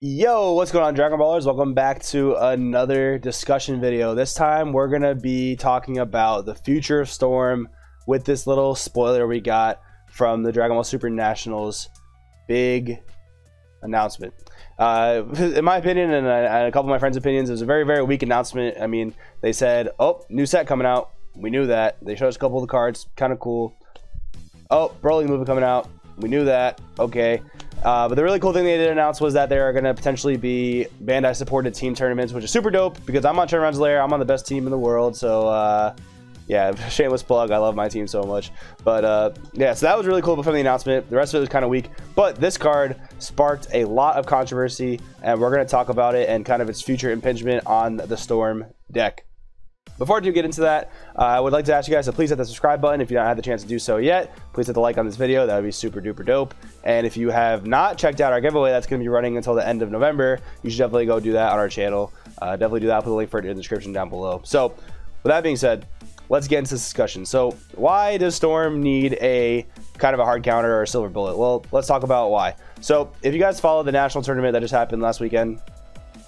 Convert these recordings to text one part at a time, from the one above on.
Yo, what's going on, Dragon Ballers? Welcome back to another discussion video. This time we're gonna be talking about the future of Storm with this little spoiler we got from the Dragon Ball Super Nationals big announcement. In my opinion, and a couple of my friends' opinions, it was a very weak announcement. I mean, they said, oh, new set coming out. We knew that. They showed us a couple of the cards, kind of cool. Oh, Broly movie coming out. We knew that. Okay. But the really cool thing they did announce was that there are going to potentially be Bandai supported team tournaments, which is super dope because I'm on Tournament's Lair. I'm on the best team in the world. So, yeah, shameless plug. I love my team so much. But, yeah, so that was really cool from the announcement. The rest of it was kind of weak. But this card sparked a lot of controversy, and we're going to talk about it and kind of its future impingement on the Storm deck. Before I do get into that, I would like to ask you guys to please hit the subscribe button if you don't have the chance to do so yet. Please hit the like on this video. That would be super duper dope. And if you have not checked out our giveaway that's going to be running until the end of November, you should definitely go do that on our channel. Definitely do that. I'll put the link for it in the description down below. So with that being said, let's get into this discussion. So why does Storm need a kind of a hard counter or a silver bullet? Well, let's talk about why. So if you guys followed the national tournament that just happened last weekend,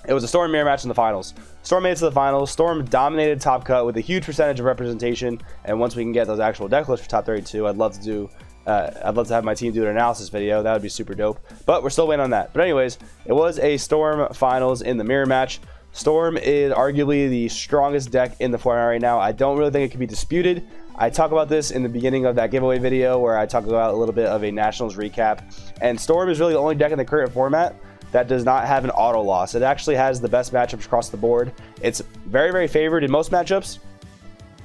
it was a Storm mirror match in the finals. Storm made it to the finals. Storm dominated Top Cut with a huge percentage of representation. And once we can get those actual deck lists for top 32, I'd love to have my team do an analysis video. That would be super dope. But we're still waiting on that. But anyways, it was a Storm finals in the mirror match. Storm is arguably the strongest deck in the format right now. I don't really think it can be disputed. I talk about this in the beginning of that giveaway video where I talk about a little bit of a Nationals recap. And Storm is really the only deck in the current format that does not have an auto loss. It actually has the best matchups across the board. It's very favored in most matchups,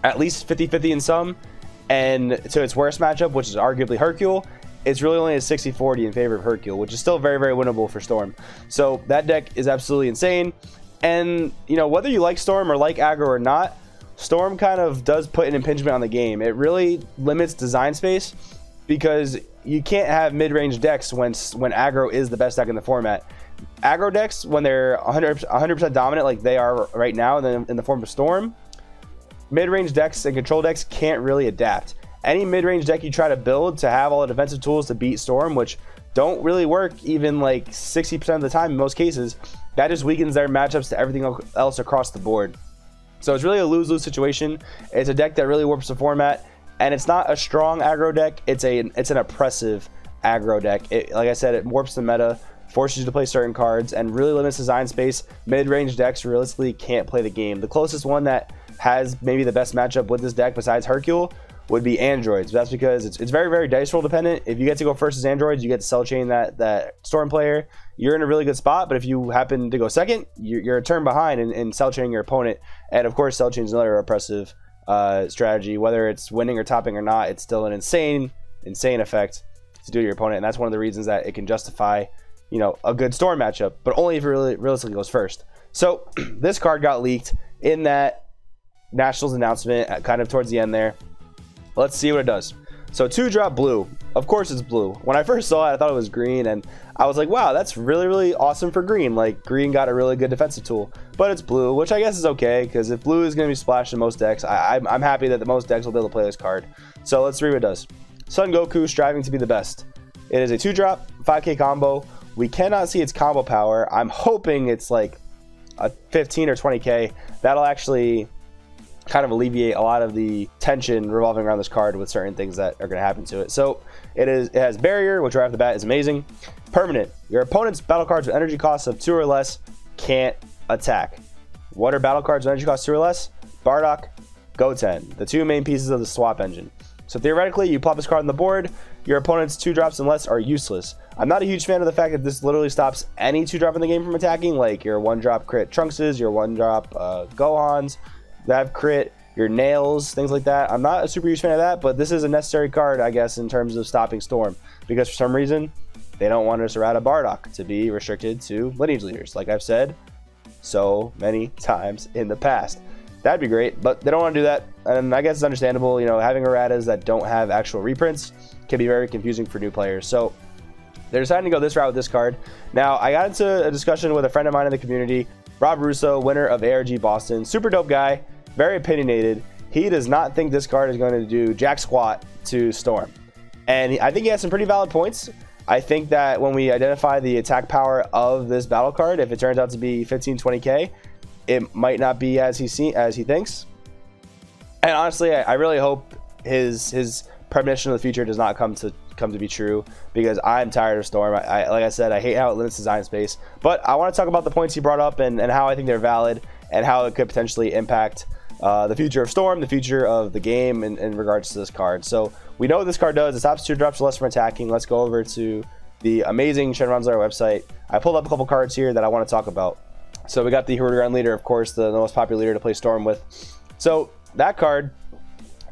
at least 50-50 in some, and to its worst matchup, which is arguably Hercule, it's really only a 60-40 in favor of Hercule, which is still very winnable for Storm. So that deck is absolutely insane. And you know, whether you like Storm or like aggro or not, Storm kind of does put an impingement on the game. It really limits design space because you can't have mid-range decks when aggro is the best deck in the format. Aggro decks, when they're 100% dominant like they are right now in the form of Storm, mid-range decks and control decks can't really adapt. Any mid-range deck you try to build to have all the defensive tools to beat Storm, which don't really work even like 60% of the time in most cases, that just weakens their matchups to everything else across the board. So it's really a lose-lose situation. It's a deck that really warps the format. And it's not a strong aggro deck. It's an oppressive aggro deck. Like I said, it warps the meta, forces you to play certain cards, and really limits design space. Mid-range decks realistically can't play the game. The closest one that has maybe the best matchup with this deck besides Hercule would be Androids. That's because it's very dice roll dependent. If you get to go first as Androids, you get to cell chain that Storm player. You're in a really good spot, but if you happen to go second, you're a turn behind in cell chaining your opponent. And of course, cell chain is another oppressive strategy. Whether it's winning or topping or not, it's still an insane effect to do to your opponent, and that's one of the reasons that it can justify, you know, a good Storm matchup, but only if it really realistically goes first. So this card got leaked in that Nationals announcement kind of towards the end there. Let's see what it does. So 2-drop blue. Of course it's blue. When I first saw it, I thought it was green, and I was like, wow, that's really awesome for green. Like, green got a really good defensive tool, but it's blue, which I guess is okay, because if blue is going to be splashed in most decks, I'm happy that the most decks will be able to play this card. So let's read what it does. Son Goku, striving to be the best. It is a 2-drop, 5k combo. We cannot see its combo power. I'm hoping it's like a 15 or 20k. That'll actually kind of alleviate a lot of the tension revolving around this card with certain things that are going to happen to it. So it has barrier, which right off the bat is amazing. Permanent. Your opponent's battle cards with energy costs of 2 or less can't attack. What are battle cards with energy costs 2 or less? Bardock, Goten, the two main pieces of the swap engine. So theoretically, you plop this card on the board, your opponent's 2-drops and less are useless. I'm not a huge fan of the fact that this literally stops any 2-drop in the game from attacking, like your 1-drop crit Trunkses, your 1-drop Gohans that have crit, your Nails, things like that. I'm not a super huge fan of that, but this is a necessary card, I guess, in terms of stopping Storm, because for some reason they don't want us around a Bardock to be restricted to lineage leaders, like I've said so many times in the past. That'd be great, but they don't want to do that, and I guess it's understandable. You know, having erratas that don't have actual reprints can be very confusing for new players, so they're deciding to go this route with this card. Now, I got into a discussion with a friend of mine in the community, Rob Russo, winner of ARG Boston, super dope guy, very opinionated. He does not think this card is going to do jack squat to Storm, and I think he has some pretty valid points. I think that when we identify the attack power of this battle card, if it turns out to be 15-20k, it might not be as he thinks. And honestly, I really hope his premonition of the future does not come to be true, because I'm tired of Storm. Like I said, I hate how it limits design space. But I want to talk about the points he brought up and how I think they're valid and how it could potentially impact the future of Storm, the future of the game in regards to this card. So we know what this card does. It stops 2-drops less from attacking. Let's go over to the amazing Shenron's Lair website. I pulled up a couple cards here that I want to talk about. So we got the Hirudegarn leader, of course, the most popular leader to play Storm with. So that card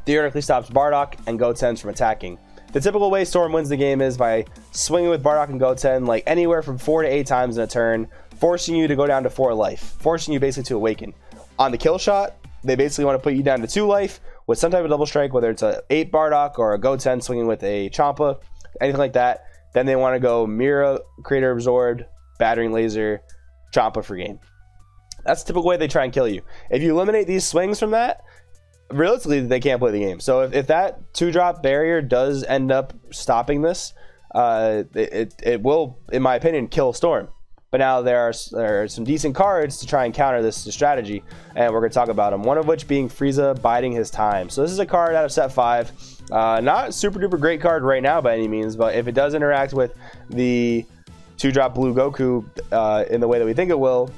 theoretically stops Bardock and Gotenks from attacking. The typical way Storm wins the game is by swinging with Bardock and Goten like anywhere from 4 to 8 times in a turn, forcing you to go down to 4 life, forcing you basically to awaken. On the kill shot, they basically want to put you down to 2 life with some type of double strike, whether it's a 8 Bardock or a Goten swinging with a Champa, anything like that. Then they want to go Mira, Creator Absorbed, Battering Laser, Champa for game. That's the typical way they try and kill you. If you eliminate these swings from that, realistically, they can't play the game. So if that 2-drop barrier does end up stopping this, it will, in my opinion, kill Storm. But now there are some decent cards to try and counter this strategy, and we're going to talk about them. One of which being Frieza biding his time. So this is a card out of set 5. Not super duper great card right now by any means, but if it does interact with the 2-drop blue Goku in the way that we think it will,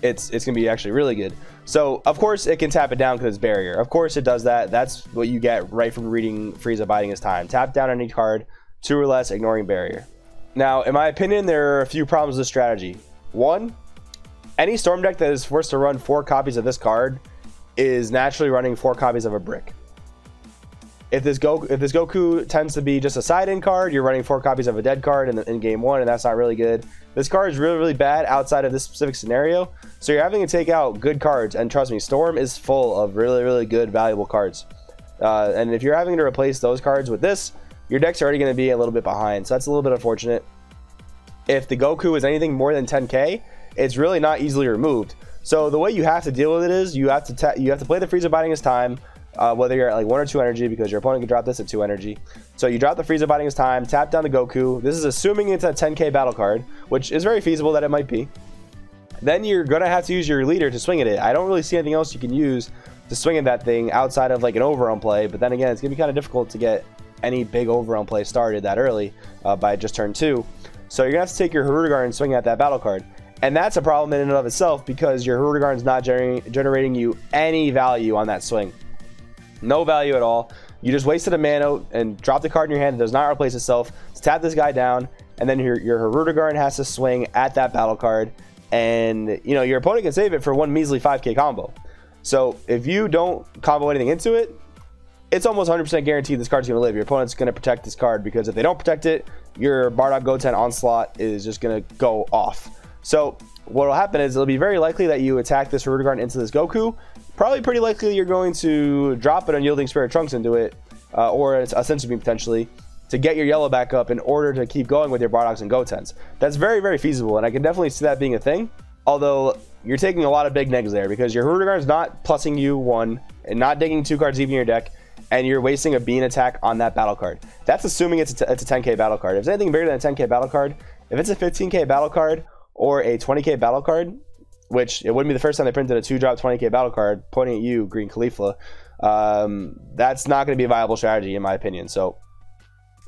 it's going to be actually really good. So of course it can tap it down because it's barrier. Of course it does that. That's what you get right from reading Frieza biding his time. Tap down any card, 2 or less, ignoring barrier. Now, in my opinion, there are a few problems with this strategy. One, any Storm deck that is forced to run 4 copies of this card is naturally running 4 copies of a brick. If this Goku tends to be just a side-in card, you're running 4 copies of a dead card in game 1, and that's not really good. This card is really, really bad outside of this specific scenario, so you're having to take out good cards, and trust me, Storm is full of really, really good, valuable cards. And if you're having to replace those cards with this, your deck's already going to be a little bit behind, so that's a little bit unfortunate. If the Goku is anything more than 10k, it's really not easily removed. So the way you have to deal with it is you have to play the Frieza biding his time, whether you're at like 1 or 2 energy, because your opponent can drop this at 2 energy. So you drop the Frieza biding his time, tap down the Goku. This is assuming it's a 10k battle card, which is very feasible that it might be. Then you're gonna have to use your leader to swing at it. I don't really see anything else you can use to swing at that thing outside of like an overrun play, but then again, it's gonna be kind of difficult to get any big overrun play started that early by just turn 2. So you're gonna have to take your Hirudegarn and swing at that battle card. And that's a problem in and of itself, because your Hirudegarn is not generating you any value on that swing. No value at all. You just wasted a mana and dropped the card in your hand. It does not replace itself. To tap this guy down, and then your Hirudegarn has to swing at that battle card, and you know your opponent can save it for 1 measly 5k combo. So if you don't combo anything into it, it's almost 100% guaranteed this card's going to live. Your opponent's going to protect this card, because if they don't protect it, your Bardock Goten Onslaught is just going to go off. So what will happen is it'll be very likely that you attack this Hirudegarn into this Goku. Probably pretty likely you're going to drop an Unyielding Spirit Trunks into it, or a Senzu Bean potentially, to get your yellow back up in order to keep going with your Bardocks and Gotenks. That's very, very feasible, and I can definitely see that being a thing. Although you're taking a lot of big negs there, because your Hirudegarn is not plussing you 1 and not digging 2 cards deep in your deck, and you're wasting a bean attack on that battle card. That's assuming it's a 10k battle card. If it's anything bigger than a 10k battle card, if it's a 15k battle card or a 20k battle card, which it wouldn't be the first time they printed a 2-drop 20k battle card pointing at you, Green Caulifla, that's not going to be a viable strategy in my opinion. So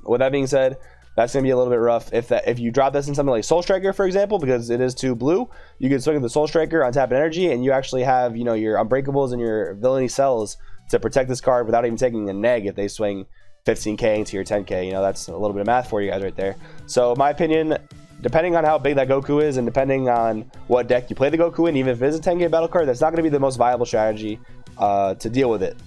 with that being said, that's going to be a little bit rough. If you drop this in something like Soul Striker, for example, because it is 2 blue, you can swing with the Soul Striker on tap and energy, and you actually have, you know, your Unbreakables and your Villainy Cells to protect this card without even taking a neg if they swing 15k into your 10k. You know, that's a little bit of math for you guys right there. So in my opinion, depending on how big that Goku is, and depending on what deck you play the Goku in, even if it is a 10k battle card, that's not going to be the most viable strategy to deal with it.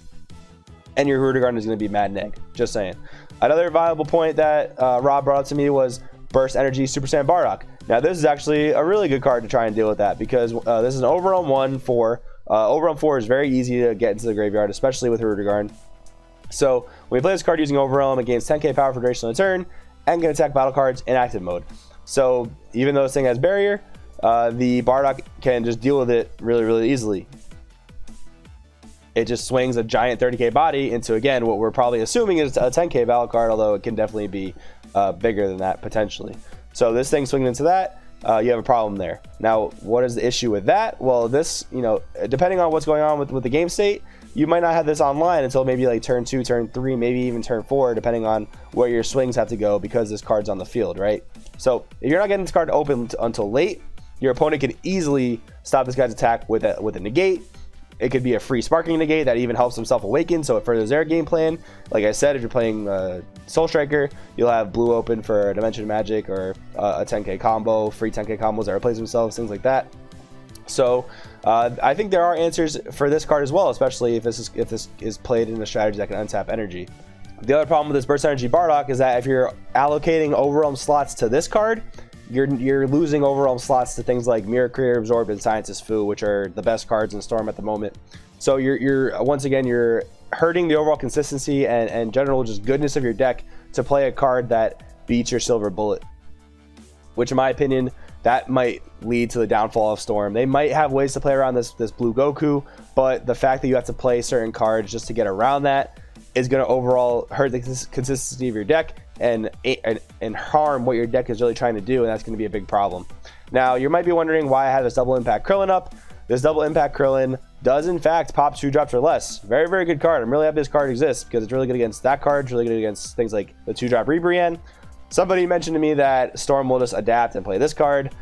And your Hirudegarn is going to be mad neg. Just saying. Another viable point that Rob brought up to me was Burst Energy Super Saiyan Bardock. Now this is actually a really good card to try and deal with that, because this is an Overrun 1/4. Overrun 4 is very easy to get into the graveyard, especially with Hirudegarn. So when we play this card using Overwhelm, it gains 10k power for duration of the turn and can attack battle cards in active mode. So even though this thing has barrier, the Bardock can just deal with it really, really easily. It just swings a giant 30k body into, again, what we're probably assuming is a 10k battle card, although it can definitely be bigger than that potentially. So this thing swinging into that, you have a problem there. Now, what is the issue with that? Well, this, you know, depending on what's going on with the game state, you might not have this online until maybe like turn 2, turn 3, maybe even turn 4, depending on where your swings have to go because this card's on the field, right? So if you're not getting this card open until late, your opponent can easily stop this guy's attack with a negate. It could be a free sparking negate that even helps himself awaken, so it furthers their game plan. Like I said, if you're playing Soul Striker, you'll have blue open for Dimension Magic or a 10k combo, free 10k combos that replace themselves, things like that. So I think there are answers for this card as well, especially if this is played in a strategy that can untap energy. The other problem with this Burst Energy Bardock is that if you're allocating Overwhelm slots to this card, you're losing Overwhelm slots to things like Mirror Creator, Absorb, and Scientist Fu, which are the best cards in Storm at the moment. So you're once again, you're hurting the overall consistency and general just goodness of your deck to play a card that beats your Silver Bullet, which in my opinion, that might lead to the downfall of Storm. They might have ways to play around this blue Goku, but the fact that you have to play certain cards just to get around that is going to overall hurt the consistency of your deck and harm what your deck is really trying to do, and that's going to be a big problem. Now, you might be wondering why I have this Double Impact Krillin up. This Double Impact Krillin does in fact pop 2 drops or less. Very, very good card. I'm really happy this card exists because it's really good against that card. It's really good against things like the 2-drop Rebrian. Somebody mentioned to me that Storm will just adapt and play this card.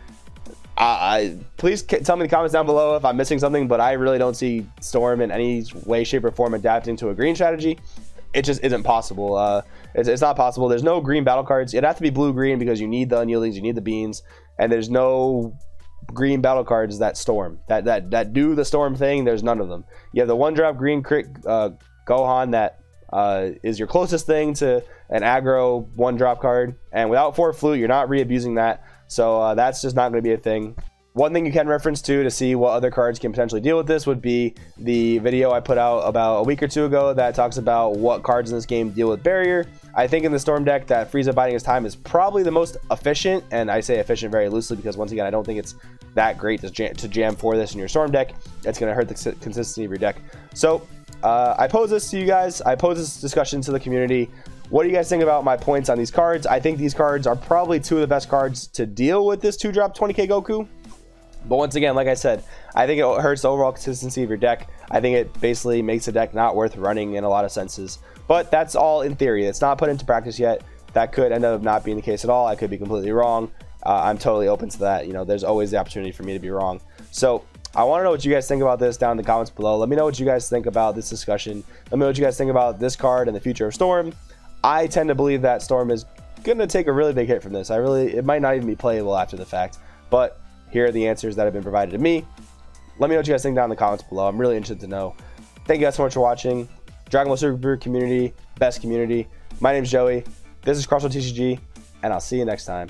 Please tell me in the comments down below if I'm missing something, but I really don't see Storm in any way, shape, or form adapting to a green strategy. It just isn't possible. It's not possible. There's no green battle cards. It'd have to be blue-green because you need the Unyieldings, you need the Beans, and there's no green battle cards that Storm, that do the Storm thing. There's none of them. You have the 1-drop green crit Gohan that is your closest thing to an aggro 1-drop card, and without 4 Flute, you're not re-abusing that. So that's just not going to be a thing. One thing you can reference to see what other cards can potentially deal with this would be the video I put out about a week or 2 ago that talks about what cards in this game deal with barrier. I think in the Storm deck that Frieza Biding His Time is probably the most efficient, and I say efficient very loosely because once again I don't think it's that great to jam for this in your Storm deck. It's going to hurt the consistency of your deck. So I pose this to you guys. I pose this discussion to the community. What do you guys think about my points on these cards? I think these cards are probably 2 of the best cards to deal with this 2-drop 20k Goku. But once again, like I said, I think it hurts the overall consistency of your deck. I think it basically makes the deck not worth running in a lot of senses. But that's all in theory. It's not put into practice yet. That could end up not being the case at all. I could be completely wrong. I'm totally open to that. You know, there's always the opportunity for me to be wrong. So I want to know what you guys think about this down in the comments below. Let me know what you guys think about this discussion. Let me know what you guys think about this card and the future of Storm. I tend to believe that Storm is going to take a really big hit from this. It might not even be playable after the fact. But here are the answers that have been provided to me. Let me know what you guys think down in the comments below. I'm really interested to know. Thank you guys so much for watching. Dragon Ball Super community, best community. My name's Joey. This is Crossroad TCG, and I'll see you next time.